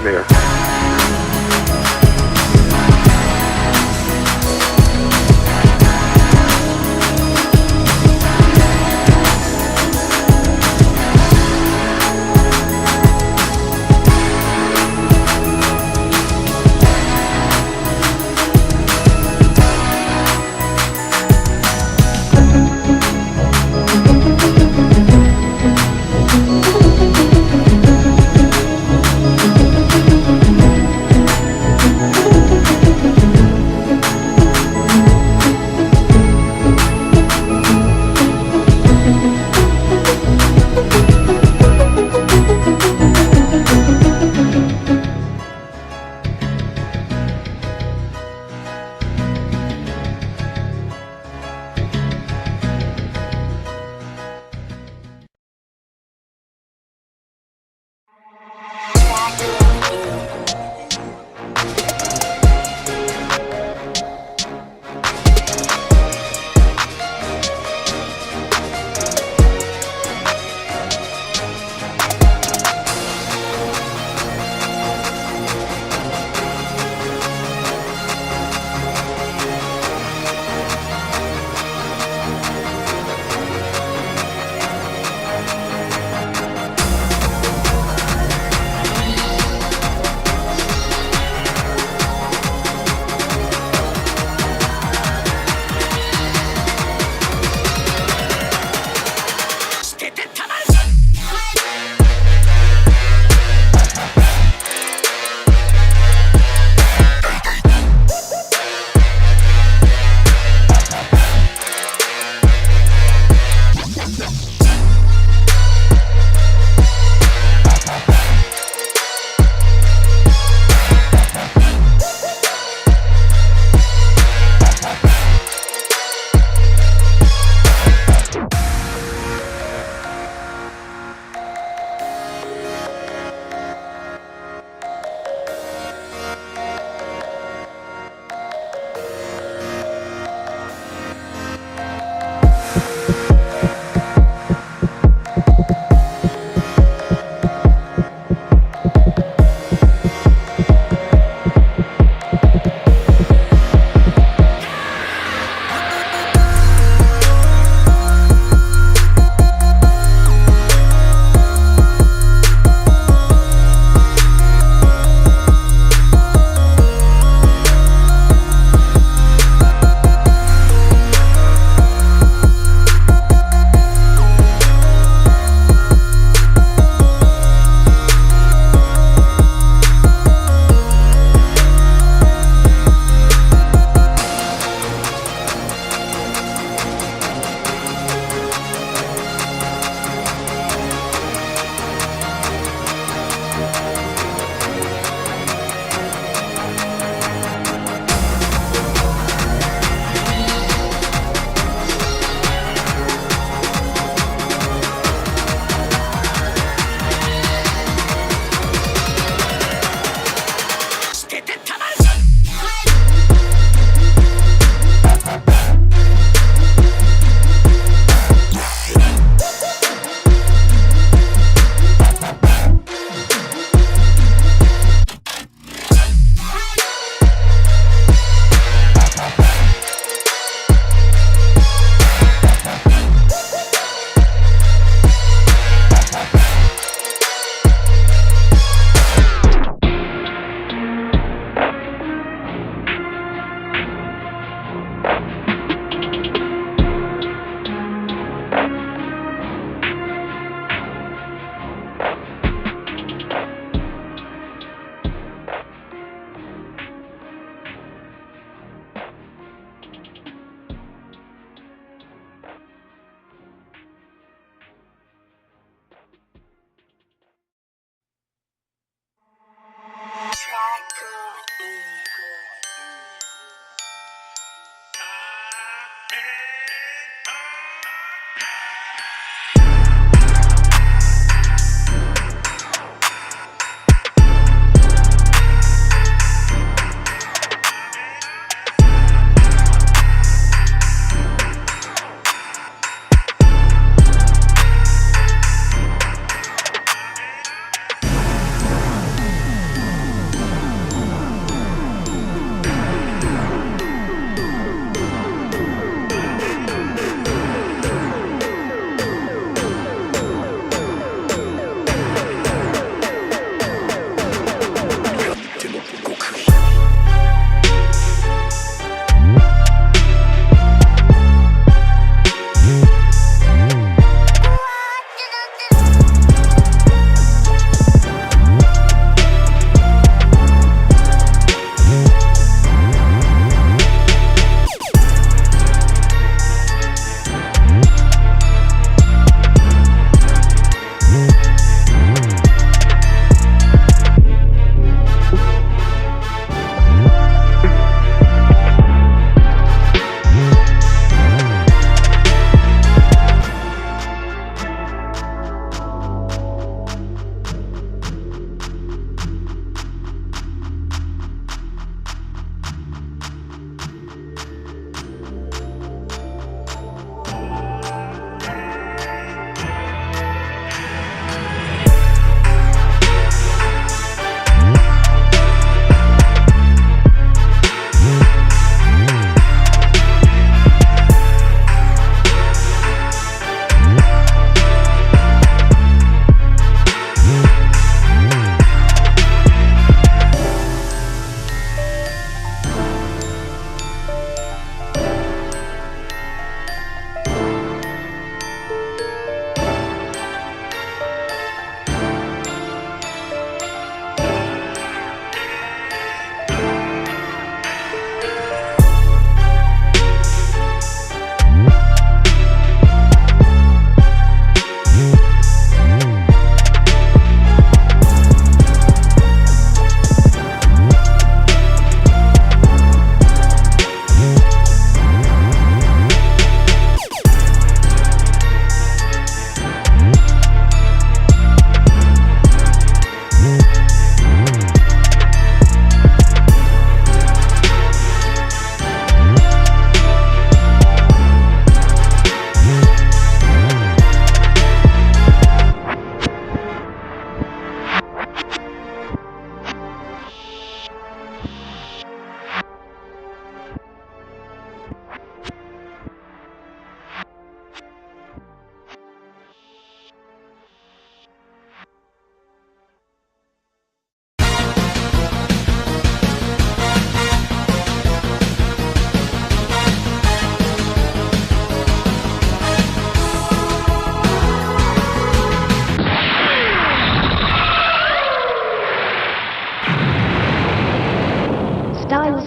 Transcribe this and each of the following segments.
there.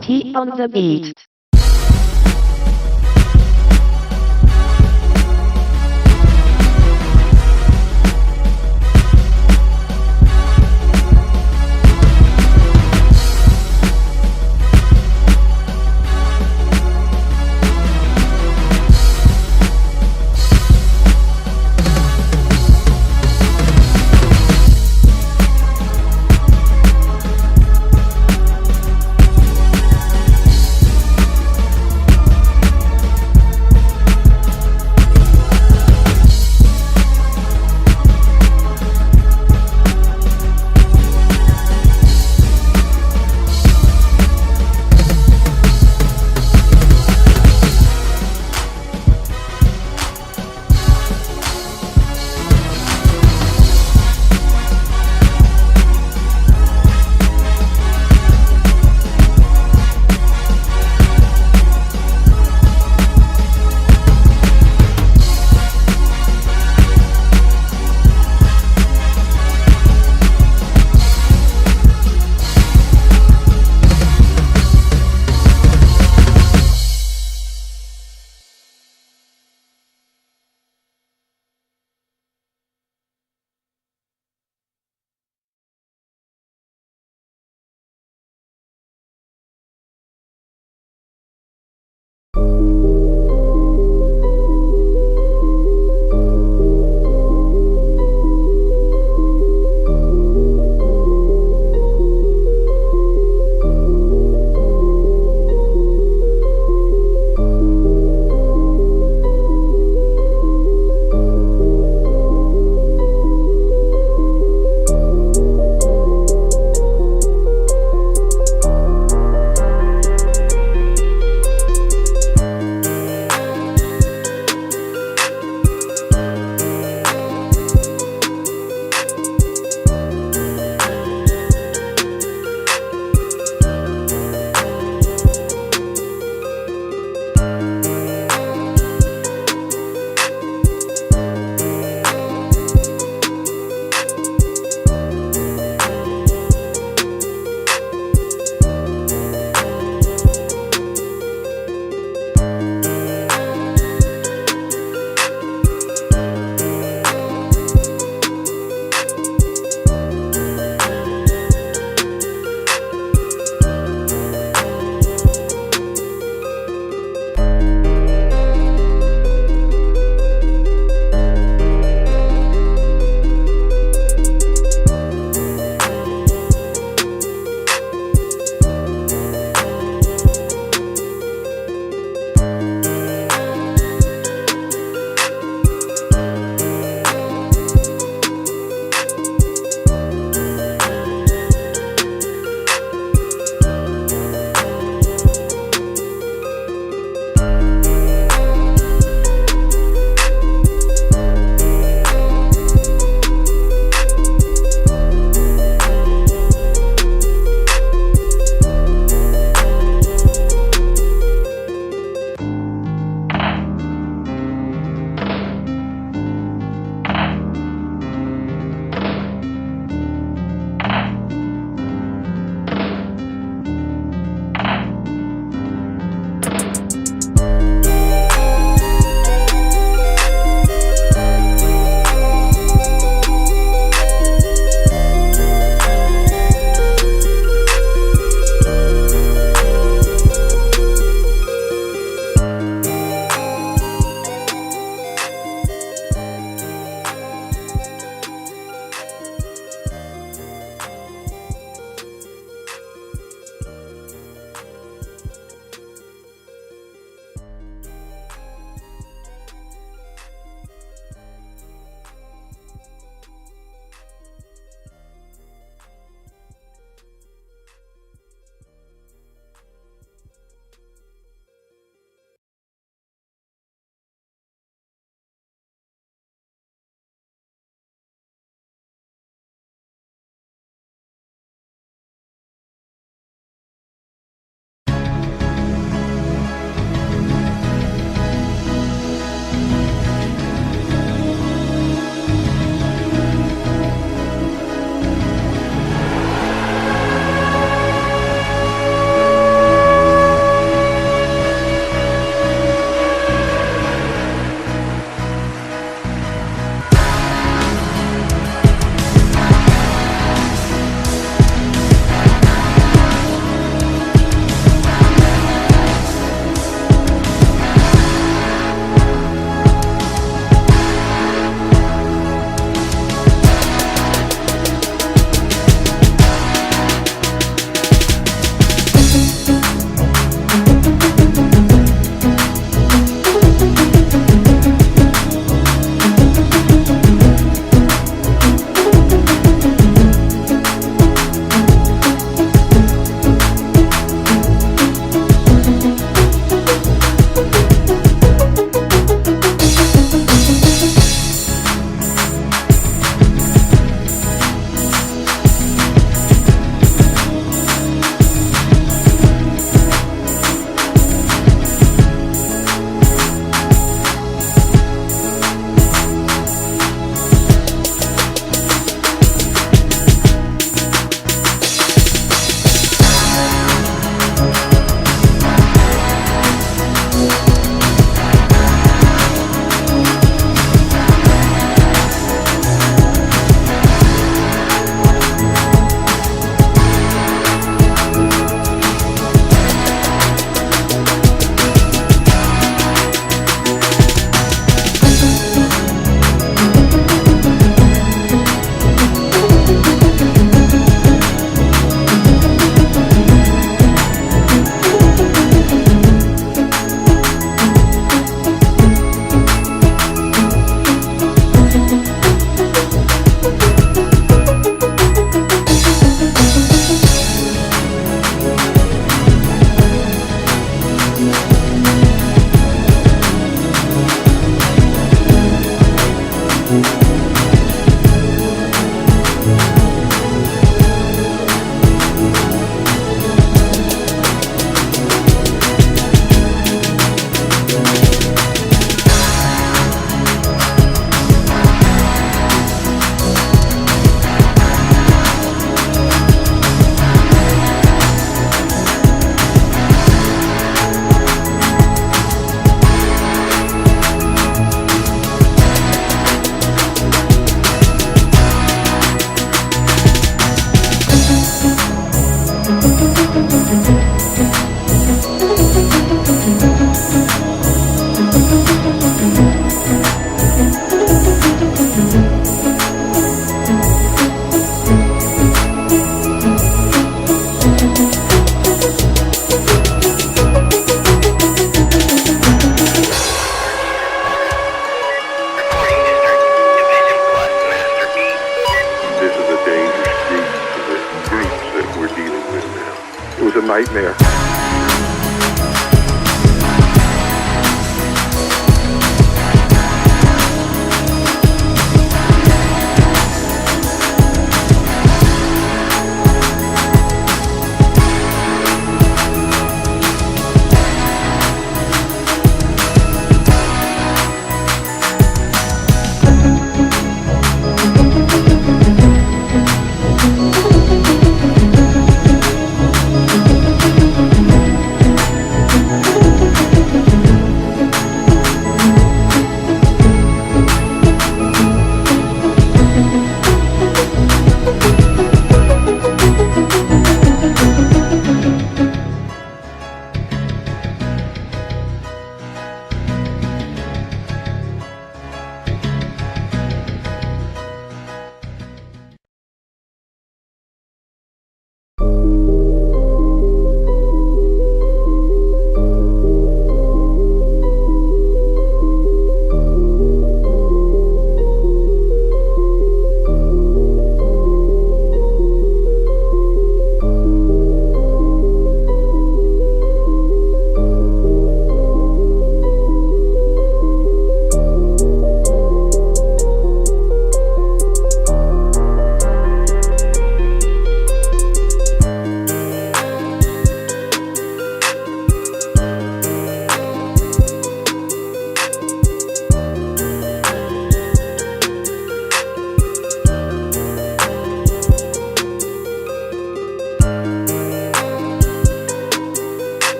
T on the beat. It was a nightmare.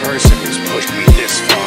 person who's pushed me this far.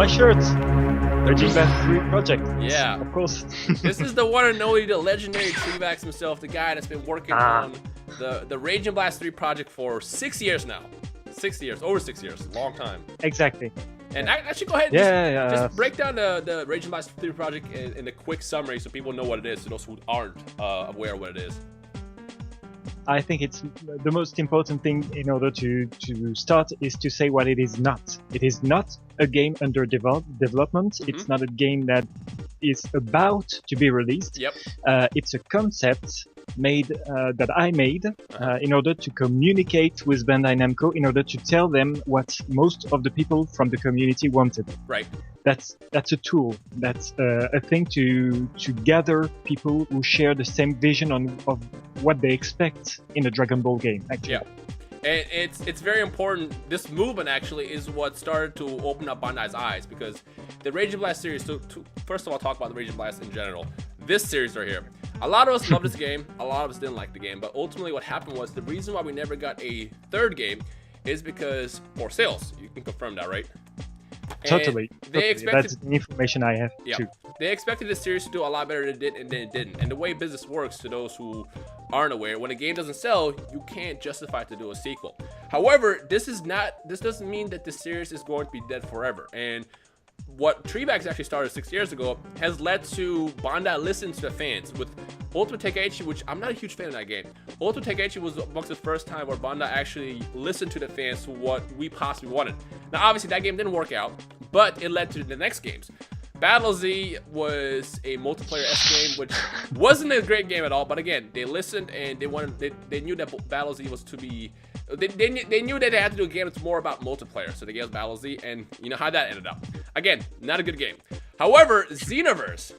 my shirt. Raging Blast 3 project. Yeah. Of course. This is the one and only, the legendary Treevax himself, the guy that's been working on the Raging Blast 3 project for 6 years now. 6 years, over 6 years, long time. Exactly. And I should go ahead and just break down the Raging Blast 3 project in a quick summary so people know what it is, to those who aren't aware of what it is. I think it's the most important thing in order to start is to say what it is not. It is not a game under development. It's not a game that is about to be released. Yep. It's a concept made that I made in order to communicate with Bandai Namco, in order to tell them what most of the people from the community wanted. Right. That's a tool. That's a thing to gather people who share the same vision of what they expect in a Dragon Ball game. Actually. Yeah. And it's very important. This movement actually is what started to open up Bandai's eyes, because the Raging Blast series. To first of all, talk about the Raging Blast in general. This series right here. A lot of us love this game. A lot of us didn't like the game. But ultimately, what happened was the reason why we never got a third game is because more sales. You can confirm that, right? Totally. Expected, that's the information I have too. They expected the series to do a lot better than it did, and then it didn't. And the way business works, to those who aren't aware, when a game doesn't sell, you can't justify to do a sequel. However, this doesn't mean that the series is going to be dead forever. And what Treevax actually started 6 years ago has led to Bandai listening to the fans. With Ultimate Tenkaichi, which I'm not a huge fan of that game. Ultimate Tenkaichi was amongst the first time where Bandai actually listened to the fans to what we possibly wanted. Now, obviously, that game didn't work out, but it led to the next games. Battle Z was a multiplayer S game, which wasn't a great game at all. But again, they listened and they knew that Battle Z was to be. They knew that they had to do a game that's more about multiplayer, so they gave us Battle Z, and you know how that ended up. Again, not a good game. However, Xenoverse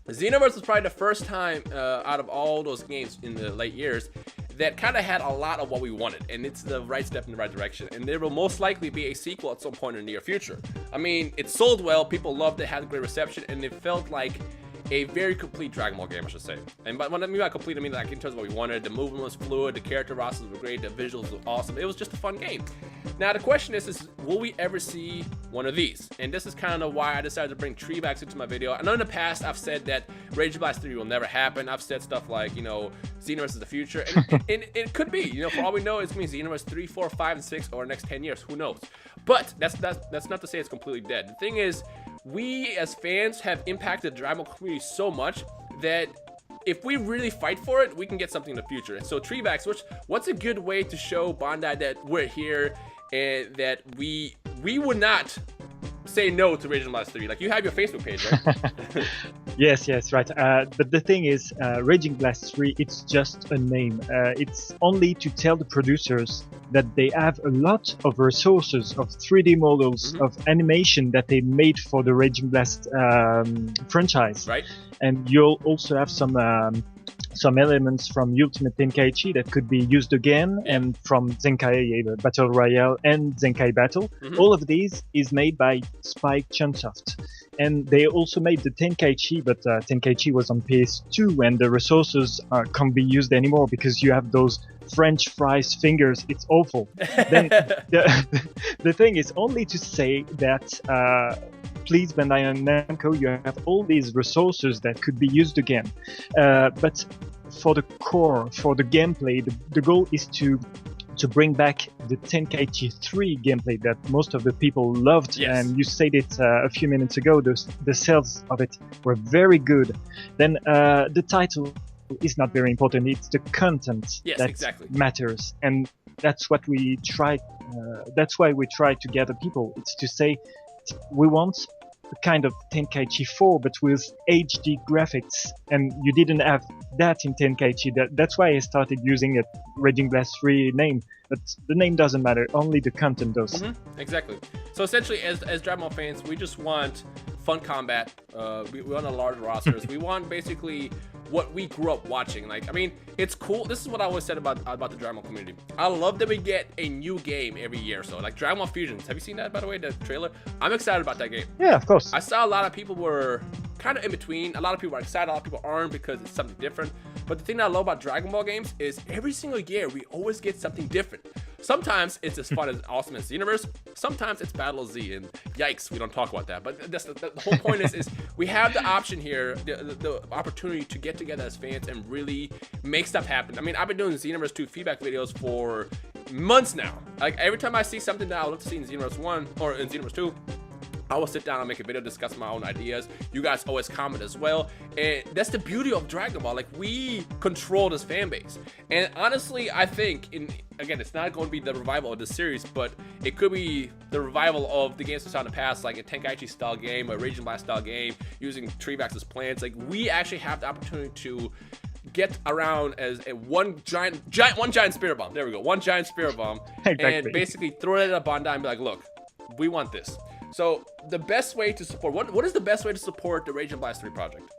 was probably the first time out of all those games in the late years that kind of had a lot of what we wanted, and it's the right step in the right direction. And there will most likely be a sequel at some point in the near future. I mean, it sold well, people loved it, had a great reception, and it felt like a very complete Dragon Ball game, I should say. And when I mean by complete, I mean like in terms of what we wanted. The movement was fluid, the character rosters were great, the visuals were awesome. It was just a fun game. Now the question is will we ever see one of these? And this is kind of why I decided to bring Treevax into my video. I know in the past I've said that Raging Blast 3 will never happen. I've said stuff like, you know, Xenoverse is the future, and it could be. You know, for all we know, it's going to be Xenoverse 3, 4, 5, and 6 over the next 10 years. Who knows? But that's not to say it's completely dead. The thing is, we as fans have impacted the Dragon Ball community so much that if we really fight for it, we can get something in the future. And so Treevax, what's a good way to show Bandai that we're here and that we would not say no to Raging Blast 3? Like, you have your Facebook page, right? Yes, right. But the thing is, Raging Blast 3, it's just a name. It's only to tell the producers that they have a lot of resources of 3D models, of animation that they made for the Raging Blast franchise. Right. And you'll also have some elements from Ultimate Tenkaichi that could be used again, and from Zenkai Battle Royale and Zenkai Battle. All of these is made by Spike Chunsoft. And they also made the Tenkaichi, but Tenkaichi was on PS2, and the resources can't be used anymore because you have those French fries fingers. It's awful. Then the thing is only to say that please, Bandai Namco, you have all these resources that could be used again. But for the core, for the gameplay, the goal is to bring back the Tenkaichi 3 gameplay that most of the people loved. Yes. And you said it a few minutes ago, the sales of it were very good. Then the title is not very important. It's the content that matters. And that's what we try. That's why we try to gather people. It's to say we want a kind of Tenkaichi 4, but with HD graphics, and you didn't have that in Tenkaichi. That's why I started using a Raging Blast 3 name, but the name doesn't matter, only the content does. Exactly. So essentially, as Dragon Ball fans, we just want fun combat, we want a large rosters, we want basically what we grew up watching. Like, I mean, it's cool. This is what I always said about the Dragon Ball community. I love that we get a new game every year or so. Like Dragon Ball Fusions. Have you seen that, by the way, the trailer? I'm excited about that game. Yeah, of course. I saw a lot of people were kind of in between. A lot of people are excited, a lot of people aren't because it's something different. But the thing that I love about Dragon Ball games is every single year we always get something different. Sometimes it's as fun as awesome as Xenoverse. Sometimes it's Battle of Z, and yikes, we don't talk about that. But that's the whole point is we have the option here, the opportunity to get together as fans and really make stuff happen. I mean, I've been doing Xenoverse 2 feedback videos for months now. Like every time I see something that I would love to see in Xenoverse 1 or in Xenoverse 2, I will sit down and make a video, discuss my own ideas. You guys always comment as well. And that's the beauty of Dragon Ball. Like, we control this fan base. And honestly, I think, again, it's not going to be the revival of this series, but it could be the revival of the games we saw in the past, like a Tenkaichi style game, a Raging Blast style game, using Treevax's plans. Like, we actually have the opportunity to get around as one giant spirit bomb. There we go. One giant spirit bomb. Exactly. And basically throw it at a Bandai and be like, look, we want this. So the best way to support, what is the best way to support the Rage & Blast 3 project?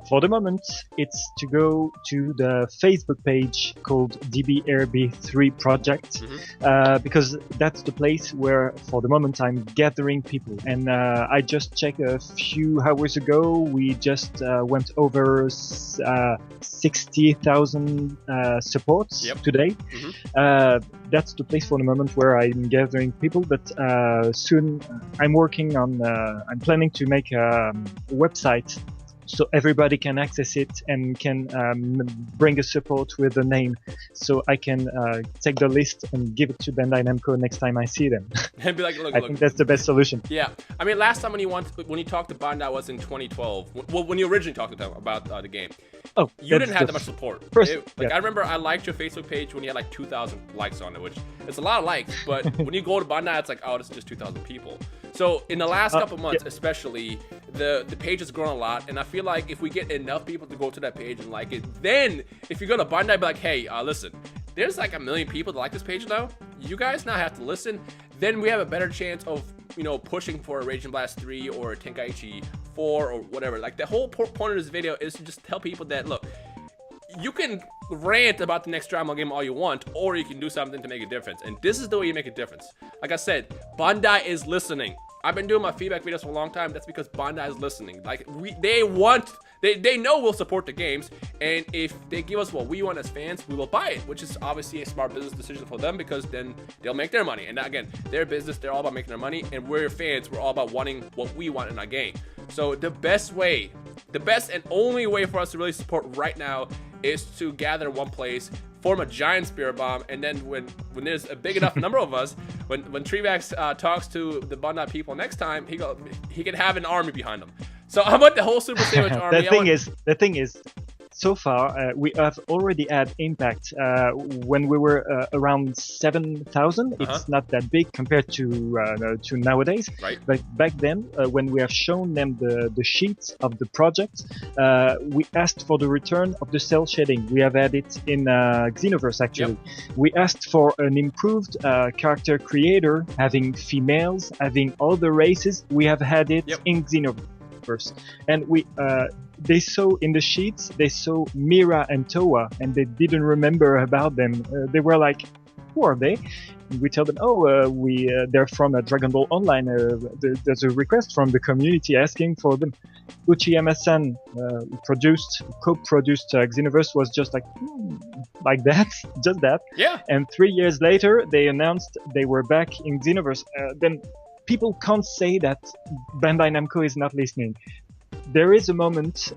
For the moment, it's to go to the Facebook page called DBRB3 Project, because that's the place where, for the moment, I'm gathering people. And I just checked a few hours ago, we just went over 60,000 supports today. That's the place for the moment where I'm gathering people, but soon I'm working on, I'm planning to make a website so everybody can access it and can bring a support with a name, so I can take the list and give it to Bandai Namco next time I see them. And be like, look, I think that's the best solution. Yeah, I mean, last time when you talked to Bandai was in 2012. Well, when you originally talked to them about the game. Oh, you didn't have that much support. I remember I liked your Facebook page when you had like 2,000 likes on it, which it's a lot of likes, but when you go to Bandai, it's like, oh, it's just 2,000 people. So in the last couple months, especially, the page has grown a lot, and I feel like if we get enough people to go to that page and like it, then if you go to Bandai, be like, hey, listen, there's like 1 million people that like this page now. You guys now have to listen. Then we have a better chance of, pushing for a Rage & Blast 3 or a Tenkaichi 4 or whatever. Like, the whole point of this video is to just tell people that, look, you can rant about the next Dragon Ball game all you want, or you can do something to make a difference. And this is the way you make a difference. Like I said, Bandai is listening. I've been doing my feedback videos for a long time. That's because Bandai is listening. Like, they know we'll support the games, and if they give us what we want as fans, we will buy it, which is obviously a smart business decision for them, because then they'll make their money. And again, their business, they're all about making their money, and we're fans, we're all about wanting what we want in our game. So the best and only way for us to really support right now is to gather in one place, form a giant spirit bomb, and then when there's a big enough number of us, when Treevax talks to the Bandai people next time, he can have an army behind him. So how about the whole Super Sandwich army? The thing is, so far we have already had impact. When we were around 7,000, it's not that big compared to nowadays. Right. But back then, when we have shown them the sheets of the project, we asked for the return of the cell shading. We have had it in Xenoverse, actually. Yep. We asked for an improved character creator, having females, having all the races. We have had it in Xenoverse. And they saw in the sheets, they saw Mira and Toa, and they didn't remember about them. They were like, who are they? And we tell them, they're from Dragon Ball Online. There's a request from the community asking for them. Uchiyama-san co-produced Xenoverse, was just like that, just that. Yeah. And 3 years later, they announced they were back in Xenoverse. Then people can't say that Bandai Namco is not listening. There is a moment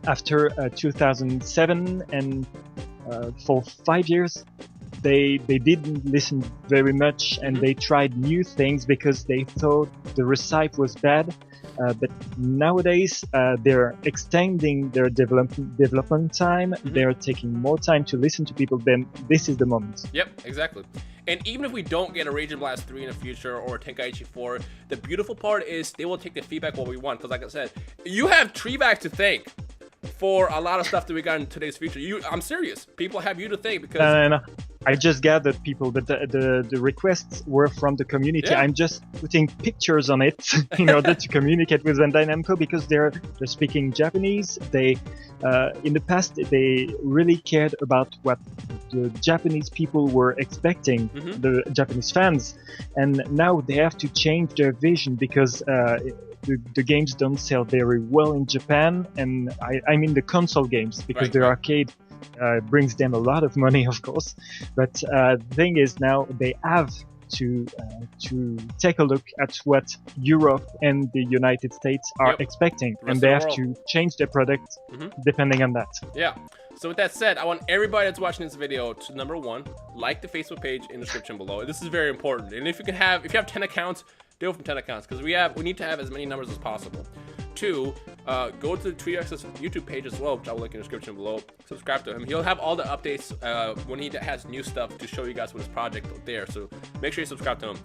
after 2007, and for 5 years they didn't listen very much, and they tried new things because they thought the recipe was bad. But nowadays they're extending their development time. They're taking more time to listen to people. Then this is the moment. Yep, exactly. And even if we don't get a Rage & Blast 3 in the future or a Tenkaichi 4, the beautiful part is they will take the feedback what we want. Because like I said, you have Treevax to thank for a lot of stuff that we got in today's future. I'm serious. People have you to thank because I just gathered people, but the requests were from the community. Yeah. I'm just putting pictures on it in order to communicate with Bandai Namco because they're speaking Japanese. They in the past they really cared about what the Japanese people were expecting, the Japanese fans, and now they have to change their vision because the games don't sell very well in Japan, and I mean the console games because the arcade brings them a lot of money, of course. But the thing is, now they have to take a look at what Europe and the United States are expecting, and they have to change their product depending on that. Yeah. So with that said, I want everybody that's watching this video to, number one, like the Facebook page in the description below. This is very important. And if you have 10 accounts, do it from 10 accounts because we need to have as many numbers as possible. 2, go to Treevax's YouTube page as well, which I will link in the description below. Subscribe to him. He'll have all the updates when he has new stuff to show you guys with his project there. So make sure you subscribe to him.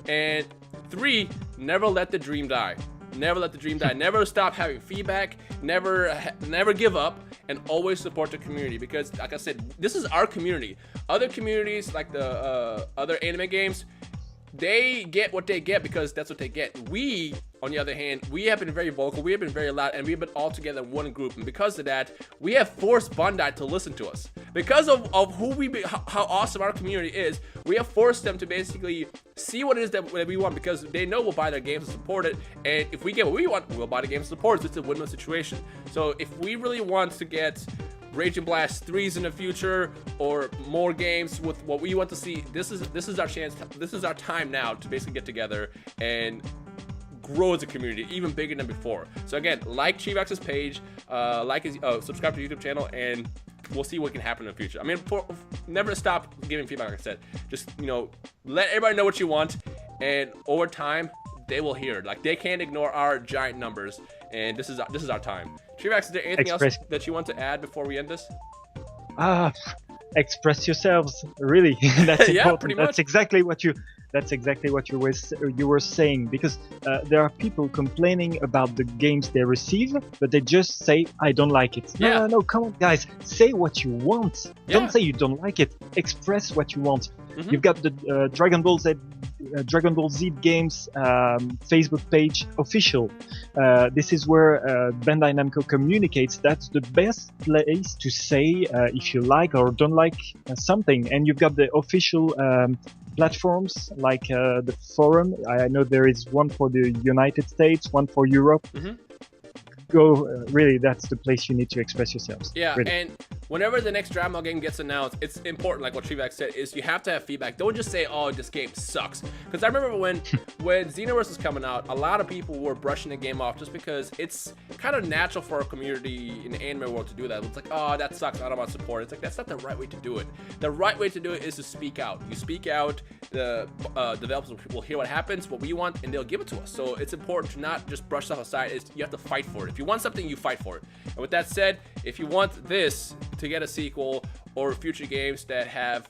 And 3, never let the dream die. Never let the dream die. Never stop having feedback. Never give up, and always support the community because, like I said, this is our community. Other communities, like the other anime games, they get what they get because that's what they get. We, on the other hand, we have been very vocal, we have been very loud, and we've been all together in one group. And because of that, we have forced Bandai to listen to us. Because of how awesome our community is, we have forced them to basically see what it is that we want because they know we'll buy their games and support it. And if we get what we want, we'll buy the games and support it. It's a win-win situation. So if we really want to get Raging Blast 3s in the future or more games with what we want to see, this is our chance. This is our time now to basically get together and grow as a community even bigger than before. So again, like Treevax's page, subscribe to his YouTube channel, and we'll see what can happen in the future. I mean, never stop giving feedback. Like I said, just let everybody know what you want, and over time they will hear it. Like, they can't ignore our giant numbers, and this is our time. Treevax, is there anything else that you want to add before we end this? Express yourselves, really. That's yeah, important. pretty much. That's exactly what you were saying, because there are people complaining about the games they receive, but they just say, I don't like it. No, come on, guys, say what you want. Don't say you don't like it. Express what you want. You've got the Dragon Ball Z Games Facebook page official. This is where Bandai Namco communicates. That's the best place to say if you like or don't like something. And you've got the official platforms like the forum. I know there is one for the United States, one for Europe. Really, that's the place you need to express yourselves. Yeah, really. and whenever the next Dragon Ball game gets announced, it's important, like what Treevax said, is you have to have feedback. Don't just say, oh, this game sucks. Because I remember when Xenoverse was coming out, a lot of people were brushing the game off just because it's kind of natural for a community in the anime world to do that. It's like, oh, that sucks, I don't want support. It's like, that's not the right way to do it. The right way to do it is to speak out. You speak out, the developers will hear what happens, what we want, and they'll give it to us. So it's important to not just brush stuff aside. You have to fight for it. If you want something, you fight for it. And with that said, if you want this to get a sequel or future games that have,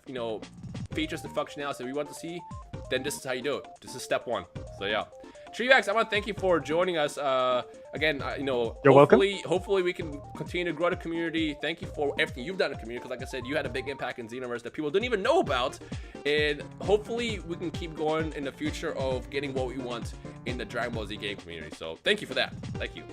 features and functionality that we want to see, then this is how you do it. This is step 1. So yeah. Treevax, I want to thank you for joining us. Again, You're welcome. Hopefully we can continue to grow the community. Thank you for everything you've done in the community, because like I said, you had a big impact in Xenoverse that people didn't even know about. And hopefully we can keep going in the future of getting what we want in the Dragon Ball Z game community. So thank you for that. Thank you.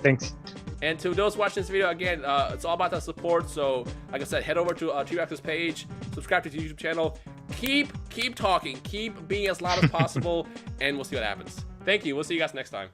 Thanks. And to those watching this video, again, it's all about that support. So, like I said, head over to Treevax's page, subscribe to his YouTube channel. Keep talking, keep being as loud as possible, and we'll see what happens. Thank you. We'll see you guys next time.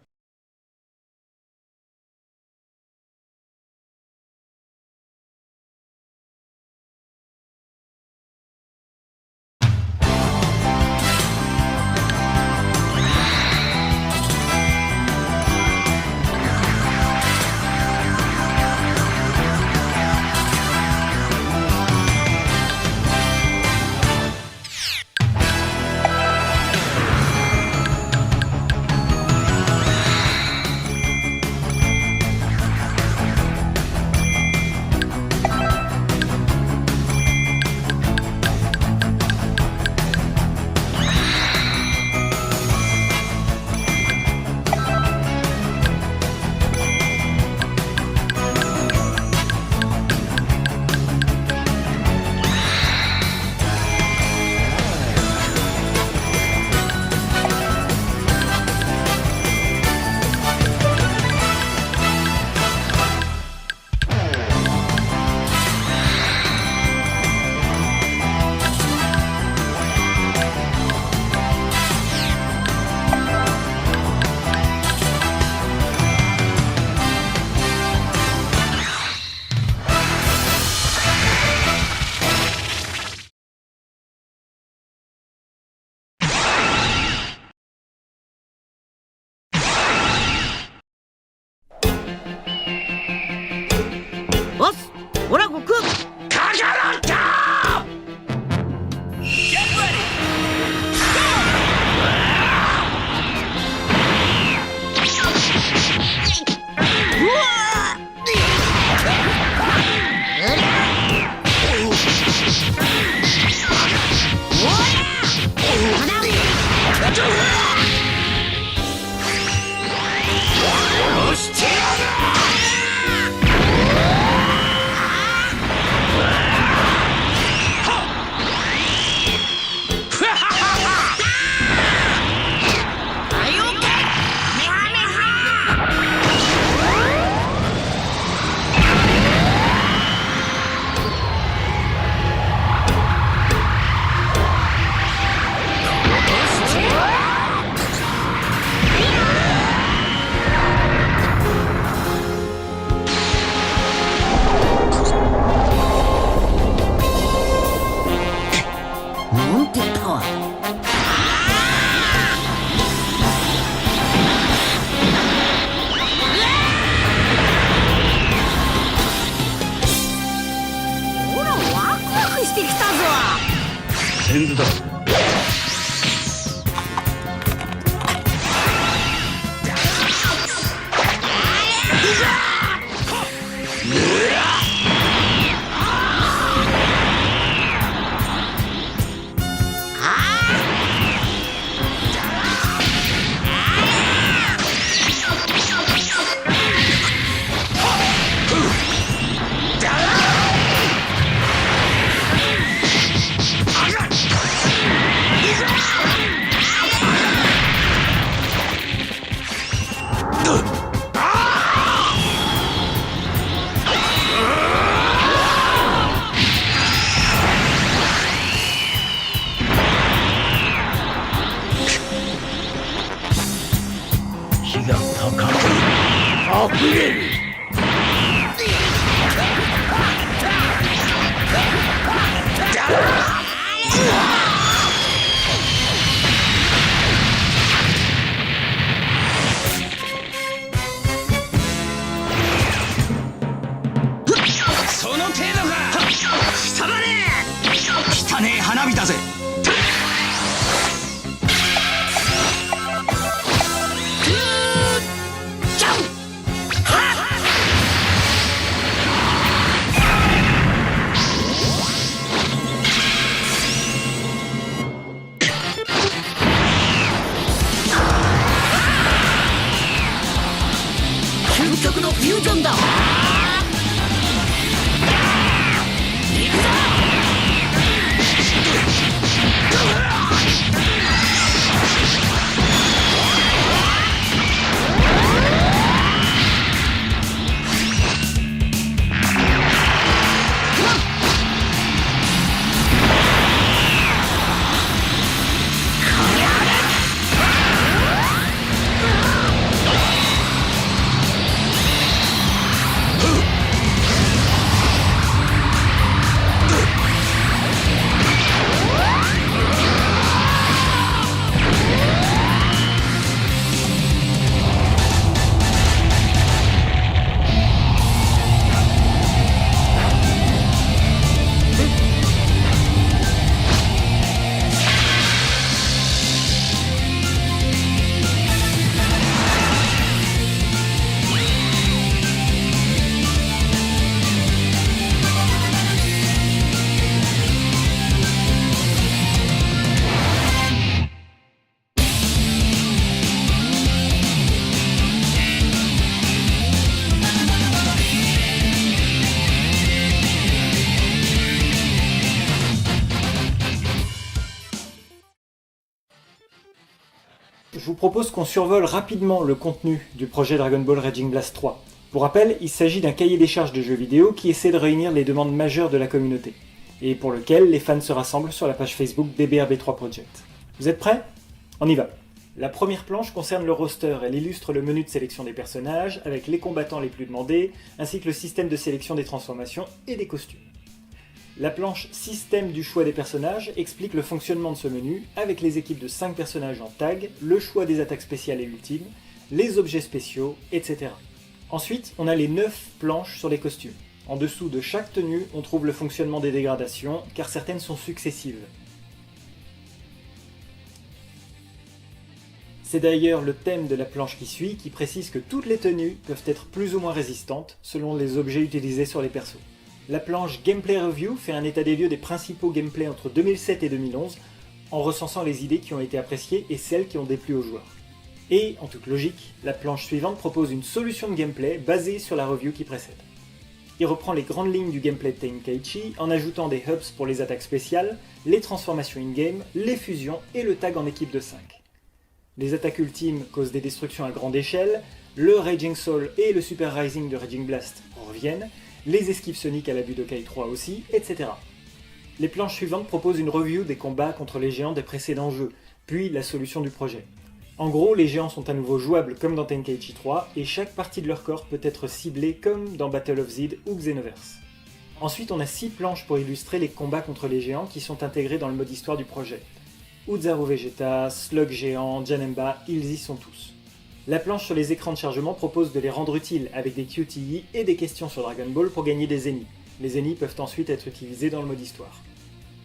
Je vous propose qu'on survole rapidement le contenu du projet Dragon Ball Raging Blast 3. Pour rappel, il s'agit d'un cahier des charges de jeux vidéo qui essaie de réunir les demandes majeures de la communauté, et pour lequel les fans se rassemblent sur la page Facebook DBRB3 Project. Vous êtes prêts ? On y va. La première planche concerne le roster, elle illustre le menu de sélection des personnages, avec les combattants les plus demandés, ainsi que le système de sélection des transformations et des costumes. La planche système du choix des personnages explique le fonctionnement de ce menu, avec les équipes de 5 personnages en tag, le choix des attaques spéciales et ultimes, les objets spéciaux, etc. Ensuite, on a les 9 planches sur les costumes. En dessous de chaque tenue, on trouve le fonctionnement des dégradations, car certaines sont successives. C'est d'ailleurs le thème de la planche qui suit, qui précise que toutes les tenues peuvent être plus ou moins résistantes, selon les objets utilisés sur les persos. La planche Gameplay Review fait un état des lieux des principaux gameplays entre 2007 et 2011, en recensant les idées qui ont été appréciées et celles qui ont déplu aux joueurs. Et, en toute logique, la planche suivante propose une solution de gameplay basée sur la review qui précède. Il reprend les grandes lignes du gameplay de Tenkaichi en ajoutant des hubs pour les attaques spéciales, les transformations in-game, les fusions et le tag en équipe de 5. Les attaques ultimes causent des destructions à grande échelle, le Raging Soul et le Super Rising de Raging Blast reviennent, les esquives Sonic à la Budokai 3 aussi, etc. Les planches suivantes proposent une review des combats contre les géants des précédents jeux, puis la solution du projet. En gros, les géants sont à nouveau jouables comme dans Tenkaichi 3, et chaque partie de leur corps peut être ciblée comme dans Battle of Zed ou Xenoverse. Ensuite, on a 6 planches pour illustrer les combats contre les géants qui sont intégrés dans le mode histoire du projet. Uzaru Vegeta, Slug Géant, Janemba, ils y sont tous. La planche sur les écrans de chargement propose de les rendre utiles avec des QTE et des questions sur Dragon Ball pour gagner des Zenny. Les Zenny peuvent ensuite être utilisés dans le mode histoire.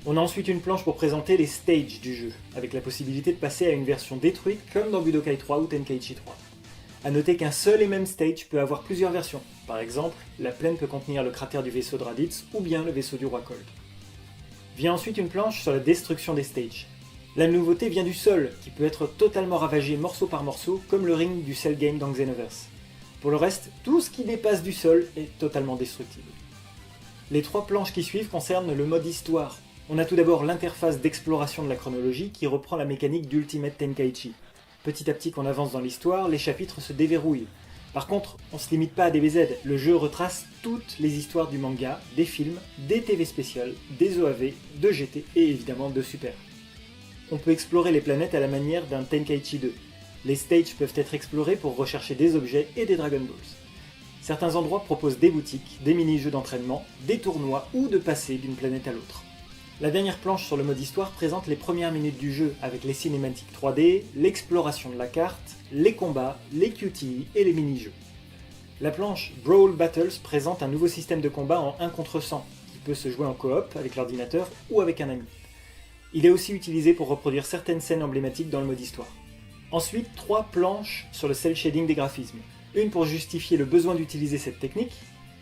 On a ensuite une planche pour présenter les stages du jeu, avec la possibilité de passer à une version détruite comme dans Budokai 3 ou Tenkaichi 3. A noter qu'un seul et même stage peut avoir plusieurs versions. Par exemple, la plaine peut contenir le cratère du vaisseau de Raditz ou bien le vaisseau du roi Cold. Vient ensuite une planche sur la destruction des stages. La nouveauté vient du sol, qui peut être totalement ravagé morceau par morceau, comme le ring du Cell Game dans Xenoverse. Pour le reste, tout ce qui dépasse du sol est totalement destructible. Les 3 planches qui suivent concernent le mode histoire. On a tout d'abord l'interface d'exploration de la chronologie qui reprend la mécanique d'Ultimate Tenkaichi. Petit à petit qu'on avance dans l'histoire, les chapitres se déverrouillent. Par contre, on se limite pas à des DBZ, le jeu retrace toutes les histoires du manga, des films, des TV spéciales, des OAV, de GT et évidemment de Super. On peut explorer les planètes à la manière d'un Tenkaichi 2. Les stages peuvent être explorés pour rechercher des objets et des Dragon Balls. Certains endroits proposent des boutiques, des mini-jeux d'entraînement, des tournois ou de passer d'une planète à l'autre. La dernière planche sur le mode histoire présente les premières minutes du jeu avec les cinématiques 3D, l'exploration de la carte, les combats, les QTE et les mini-jeux. La planche Brawl Battles présente un nouveau système de combat en 1 contre 100 qui peut se jouer en coop avec l'ordinateur ou avec un ami. Il est aussi utilisé pour reproduire certaines scènes emblématiques dans le mode histoire. Ensuite, 3 planches sur le cel shading des graphismes. Une pour justifier le besoin d'utiliser cette technique,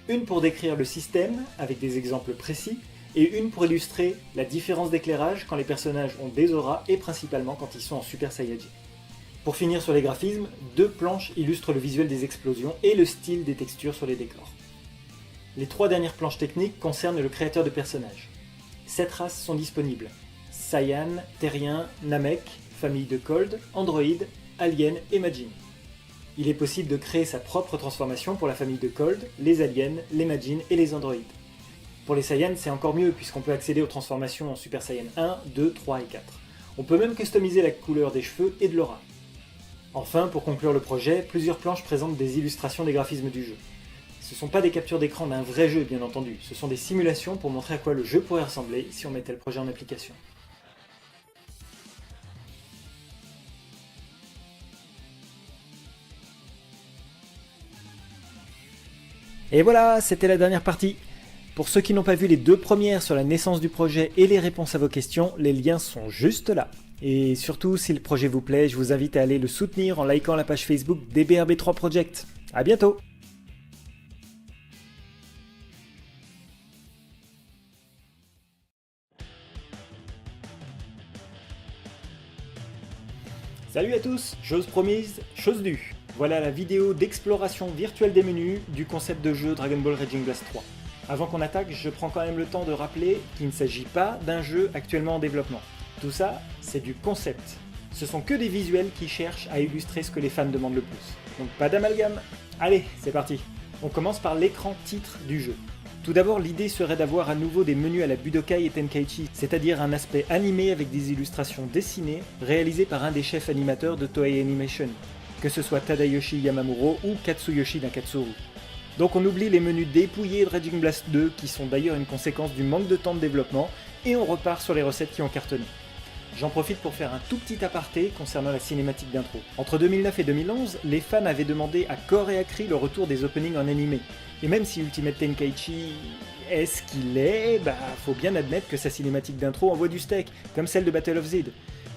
une pour décrire le système avec des exemples précis, et une pour illustrer la différence d'éclairage quand les personnages ont des auras et principalement quand ils sont en Super Saiyajin. Pour finir sur les graphismes, 2 planches illustrent le visuel des explosions et le style des textures sur les décors. Les 3 dernières planches techniques concernent le créateur de personnages. 7 races sont disponibles: Saiyan, Terrien, Namek, famille de Cold, Android, Alien et Majin. Il est possible de créer sa propre transformation pour la famille de Cold, les Aliens, les Majin et les Androids. Pour les Saiyans, c'est encore mieux puisqu'on peut accéder aux transformations en Super Saiyan 1, 2, 3 et 4. On peut même customiser la couleur des cheveux et de l'aura. Enfin, pour conclure le projet, plusieurs planches présentent des illustrations des graphismes du jeu. Ce ne sont pas des captures d'écran d'un vrai jeu bien entendu, ce sont des simulations pour montrer à quoi le jeu pourrait ressembler si on mettait le projet en application. Et voilà, c'était la dernière partie. Pour ceux qui n'ont pas vu les 2 premières sur la naissance du projet et les réponses à vos questions, les liens sont juste là. Et surtout, si le projet vous plaît, je vous invite à aller le soutenir en likant la page Facebook DBRB3 Project. A bientôt! Salut à tous, chose promise, chose due. Voilà la vidéo d'exploration virtuelle des menus du concept de jeu Dragon Ball Raging Blast 3. Avant qu'on attaque, je prends quand même le temps de rappeler qu'il ne s'agit pas d'un jeu actuellement en développement. Tout ça, c'est du concept. Ce sont que des visuels qui cherchent à illustrer ce que les fans demandent le plus. Donc pas d'amalgame. Allez, c'est parti. On commence par l'écran titre du jeu. Tout d'abord, l'idée serait d'avoir à nouveau des menus à la Budokai et Tenkaichi, c'est-à-dire un aspect animé avec des illustrations dessinées réalisées par un des chefs animateurs de Toei Animation, que ce soit Tadayoshi Yamamuro ou Katsuyoshi Nakatsuru. Donc on oublie les menus dépouillés de Raging Blast 2, qui sont d'ailleurs une conséquence du manque de temps de développement, et on repart sur les recettes qui ont cartonné. J'en profite pour faire un tout petit aparté concernant la cinématique d'intro. Entre 2009 et 2011, les fans avaient demandé à corps et à cri le retour des openings en animé. Et même si Ultimate Tenkaichi est ce qu'il est, faut bien admettre que sa cinématique d'intro envoie du steak, comme celle de Battle of Zed.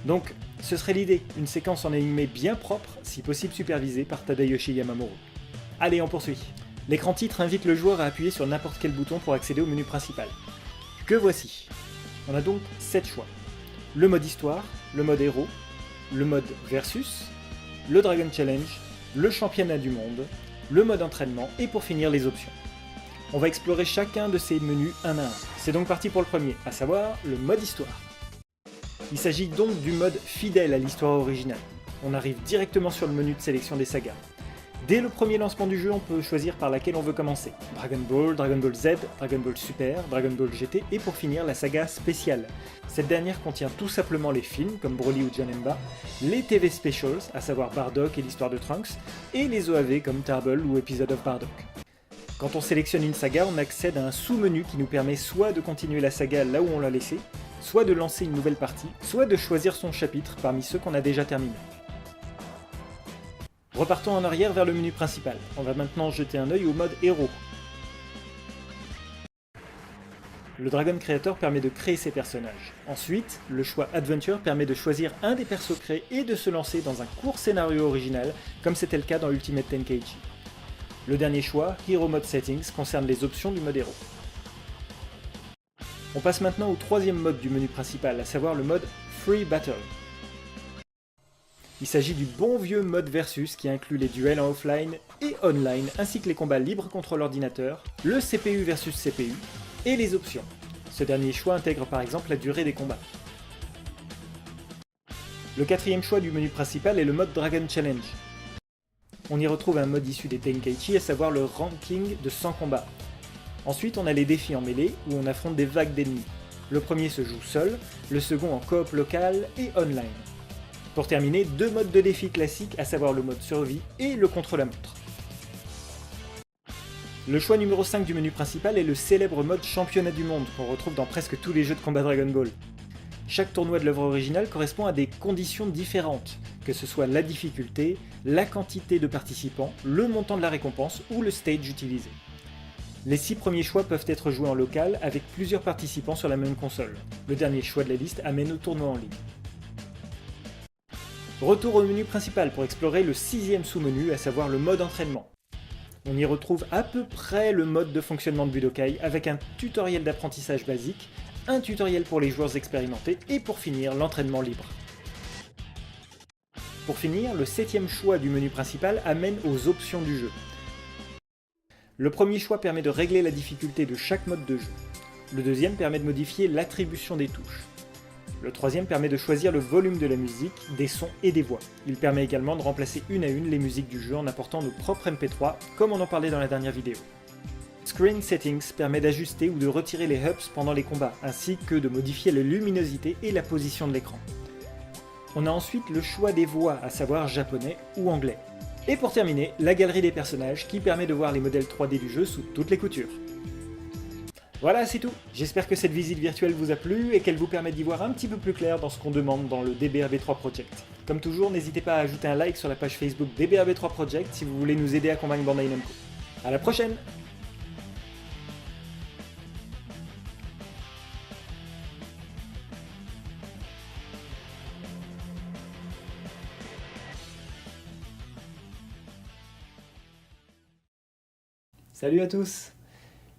Donc ce serait l'idée, une séquence en animé bien propre, si possible supervisée par Tadayoshi Yamamuro. Allez, on poursuit. L'écran titre invite le joueur à appuyer sur n'importe quel bouton pour accéder au menu principal. Que voici. On a donc 7 choix. Le mode histoire, le mode héros, le mode versus, le Dragon Challenge, le championnat du monde, le mode entraînement et pour finir les options. On va explorer chacun de ces menus un à un. C'est donc parti pour le premier, à savoir le mode histoire. Il s'agit donc du mode fidèle à l'histoire originale. On arrive directement sur le menu de sélection des sagas. Dès le premier lancement du jeu, on peut choisir par laquelle on veut commencer. Dragon Ball Z, Dragon Ball Super, Dragon Ball GT et pour finir la saga spéciale. Cette dernière contient tout simplement les films comme Broly ou Janemba, les TV Specials, à savoir Bardock et l'histoire de Trunks, et les OAV comme Tarble ou Episode of Bardock. Quand on sélectionne une saga, on accède à un sous-menu qui nous permet soit de continuer la saga là où on l'a laissée, soit de lancer une nouvelle partie, soit de choisir son chapitre parmi ceux qu'on a déjà terminés. Repartons en arrière vers le menu principal. On va maintenant jeter un œil au mode héros. Le Dragon Creator permet de créer ses personnages. Ensuite, le choix Adventure permet de choisir un des persos créés et de se lancer dans un court scénario original, comme c'était le cas dans Ultimate Tenkaichi. Le dernier choix, Hero Mode Settings, concerne les options du mode héros. On passe maintenant au troisième mode du menu principal, à savoir le mode Free Battle. Il s'agit du bon vieux mode versus qui inclut les duels en offline et online, ainsi que les combats libres contre l'ordinateur, le CPU versus CPU, et les options. Ce dernier choix intègre par exemple la durée des combats. Le quatrième choix du menu principal est le mode Dragon Challenge. On y retrouve un mode issu des Tenkaichi, à savoir le ranking de 100 combats. Ensuite, on a les défis en mêlée, où on affronte des vagues d'ennemis. Le premier se joue seul, le second en coop local et online. Pour terminer, deux modes de défi classiques, à savoir le mode survie et le contre-la-montre. Le choix numéro 5 du menu principal est le célèbre mode championnat du monde, qu'on retrouve dans presque tous les jeux de combat Dragon Ball. Chaque tournoi de l'œuvre originale correspond à des conditions différentes, que ce soit la difficulté, la quantité de participants, le montant de la récompense ou le stage utilisé. Les 6 premiers choix peuvent être joués en local avec plusieurs participants sur la même console. Le dernier choix de la liste amène au tournoi en ligne. Retour au menu principal pour explorer le 6e sous-menu, à savoir le mode entraînement. On y retrouve à peu près le mode de fonctionnement de Budokai avec un tutoriel d'apprentissage basique, un tutoriel pour les joueurs expérimentés et pour finir l'entraînement libre. Pour finir, le 7e choix du menu principal amène aux options du jeu. Le premier choix permet de régler la difficulté de chaque mode de jeu. Le deuxième permet de modifier l'attribution des touches. Le troisième permet de choisir le volume de la musique, des sons et des voix. Il permet également de remplacer une à une les musiques du jeu en apportant nos propres MP3, comme on en parlait dans la dernière vidéo. Screen Settings permet d'ajuster ou de retirer les hubs pendant les combats, ainsi que de modifier la luminosité et la position de l'écran. On a ensuite le choix des voix, à savoir japonais ou anglais. Et pour terminer, la galerie des personnages qui permet de voir les modèles 3D du jeu sous toutes les coutures. Voilà, c'est tout. J'espère que cette visite virtuelle vous a plu et qu'elle vous permet d'y voir un petit peu plus clair dans ce qu'on demande dans le DBRB3 Project. Comme toujours, n'hésitez pas à ajouter un like sur la page Facebook DBRB3 Project si vous voulez nous aider à convaincre Bandai Namco. À la prochaine! Salut à tous!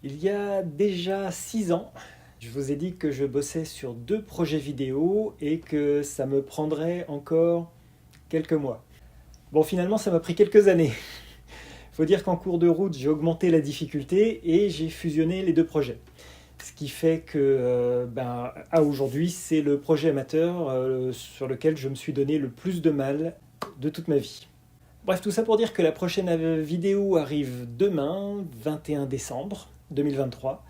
Il y a déjà 6 ans, je vous ai dit que je bossais sur 2 projets vidéo et que ça me prendrait encore quelques mois. Bon, finalement, ça m'a pris quelques années. Faut dire qu'en cours de route, j'ai augmenté la difficulté et j'ai fusionné les 2 projets. Ce qui fait que, à aujourd'hui, c'est le projet amateur sur lequel je me suis donné le plus de mal de toute ma vie. Bref, tout ça pour dire que la prochaine vidéo arrive demain, 21 décembre 2023,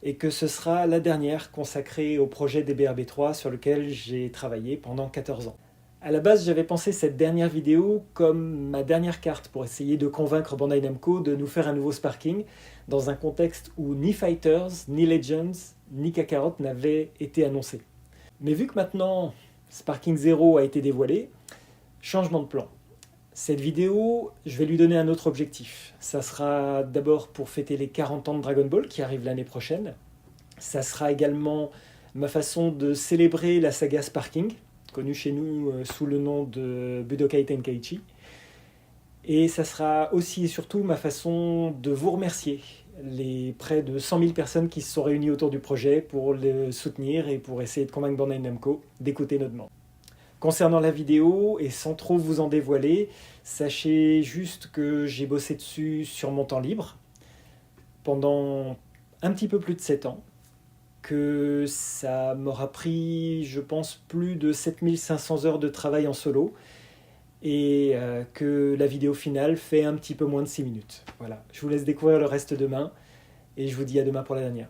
et que ce sera la dernière consacrée au projet DBRB3 sur lequel j'ai travaillé pendant 14 ans. À la base, j'avais pensé cette dernière vidéo comme ma dernière carte pour essayer de convaincre Bandai Namco de nous faire un nouveau Sparking, dans un contexte où ni Fighters, ni Legends, ni Kakarot n'avaient été annoncés. Mais vu que maintenant Sparking 0 a été dévoilé, changement de plan. Cette vidéo, je vais lui donner un autre objectif. Ça sera d'abord pour fêter les 40 ans de Dragon Ball qui arrivent l'année prochaine. Ça sera également ma façon de célébrer la saga Sparking, connue chez nous sous le nom de Budokai Tenkaichi. Et ça sera aussi et surtout ma façon de vous remercier, les près de 100 000 personnes qui se sont réunies autour du projet pour le soutenir et pour essayer de convaincre Bandai Namco d'écouter notre demande. Concernant la vidéo, et sans trop vous en dévoiler, sachez juste que j'ai bossé dessus sur mon temps libre pendant un petit peu plus de 7 ans, que ça m'aura pris, je pense, plus de 7500 heures de travail en solo, et que la vidéo finale fait un petit peu moins de 6 minutes. Voilà, je vous laisse découvrir le reste demain, et je vous dis à demain pour la dernière.